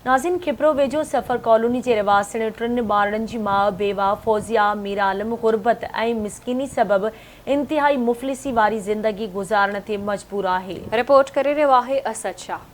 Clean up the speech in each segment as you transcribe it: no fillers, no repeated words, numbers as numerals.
नाज़रीन, खिपरो वेझो सफ़र कॉलोनी जे रहिवासियुनि टिनि ॿारनि जी माउ बेवा फौजिया मीर आलम गुरबत ऐं मिसकिनी सबबि इंतिहाई मुफ़लिसी वारी ज़िंदगी गुज़ारण ते मजबूर आहे। रिपोर्ट करे रहियो आहे असद शाह।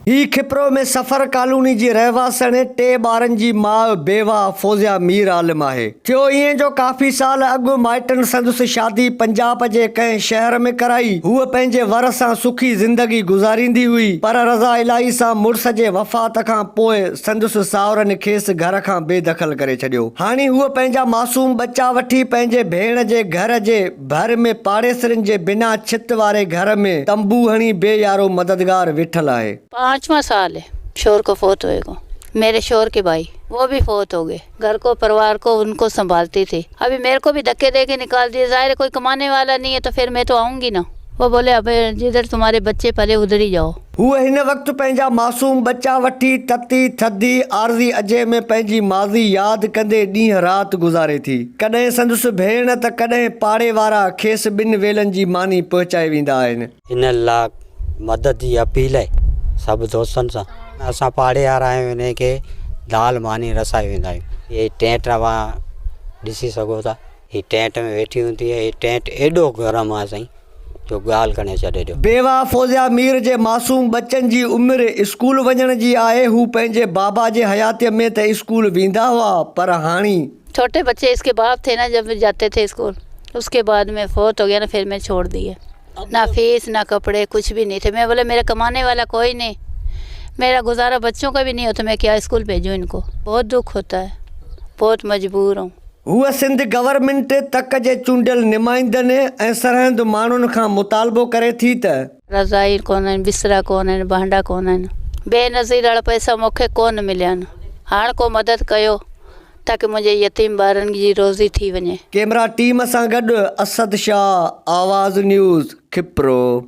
ही खिपरो में सफ़र कॉलोनी जी रहवासण टे ॿारनि जी माउ बेवा फौजिया मीर आलम आहे। थियो ईअं जो काफ़ी साल अॻु माइटनि संदसि शादी पंजाब जे कंहिं शहर में कराई। हूअ पंहिंजे वर सां सुखी ज़िंदगी गुज़ारींदी हुई, पर रज़ा इलाही सां मुड़ुस जे वफ़ात खां पोइ संदसि साहुरनि खेसि घर खां बेदख़ल करे छॾियो। हाणे हूअ पंहिंजा मासूम बच्चा वठी पंहिंजे भेण जे घर जे भर में पाड़ेसरनि जे बिना छित वारे घर में तंबू हणी बेयारो मददगार वेठल आहे। 5वां साल है शोर को फोत हुए को। मेरे शोर के भाई वो भी फोत हो गए। घर को परिवार को उनको संभालती थी। अभी मेरे को भी धक्के दे के निकाल दिए। जाहिर है कोई कमाने वाला नहीं है तो फिर मैं तो आऊंगी ना। वो बोले अब जिधर तुम्हारे बच्चे पले उधर ही जाओ। हूअ हिन वक़्तु पंहिंजा मासूम बच्चा वठी तती थधी आरज़ी अजय में पंहिंजी माज़ी यादि कंदे ॾींहुं राति गुज़ारे थी। कॾहिं संदसि भेण त कॾहिं पाड़े वारा खेसि ॿिनि वेलनि जी मानी पहुचाए वेंदा आहिनि। इन लाइ मदद जी अपील आहे सब दोस्तनि सां। असां पाड़े वारा आहियूं, इन खे दाल मानी रसाए वेंदा आहियूं। ये टेंट तव्हां ॾिसी सघो था, ही टेंट में वेठी हूंदी आहे। ही टेंट एॾो गरम आहे साईं जो ॻाल्हि करे छॾे ॾियो। बेवा फौजिया मीर जे मासूम बच्चनि जी उमिरि स्कूल वञण जी आहे। हू पंहिंजे बाबा जे हयातीअ में त स्कूल वेंदा हुआ, पर हाणे छोटे बच्चे इसके बाप थे ना जब जाते थे स्कूल, उसके बाद में फोत हो गया ना, फिर मैं छोड़ दिए। ना फीस ना कपड़े कुछ भी नहीं थे। मैं बोले मेरा कमाने वाला कोई नहीं, मेरा गुजारा बच्चों का भी नहीं होता, मैं क्या स्कूल भेजूँ इनको। बहुत दुख होता है, बहुत मजबूर हूँ। हूअ सिंध गवर्नमेंट तक जे चूंडियल नुमाइंदनि ऐं सरहंद माण्हुनि खां मुतालबो करे थी त रज़ाई कोन आहिनि, बिस्तरा कोन आहिनि, भांडा कोन आहिनि। बेनज़ीर वारा पैसा मूंखे कोन मिलिया आहिनि। हाणे को मदद कयो ताकि मुंहिंजे यतीम ॿारनि जी रोज़ी थी वञे। कैमरा टीम सां गॾु असद शाह, आवाज़ न्यूज़, खिपरो।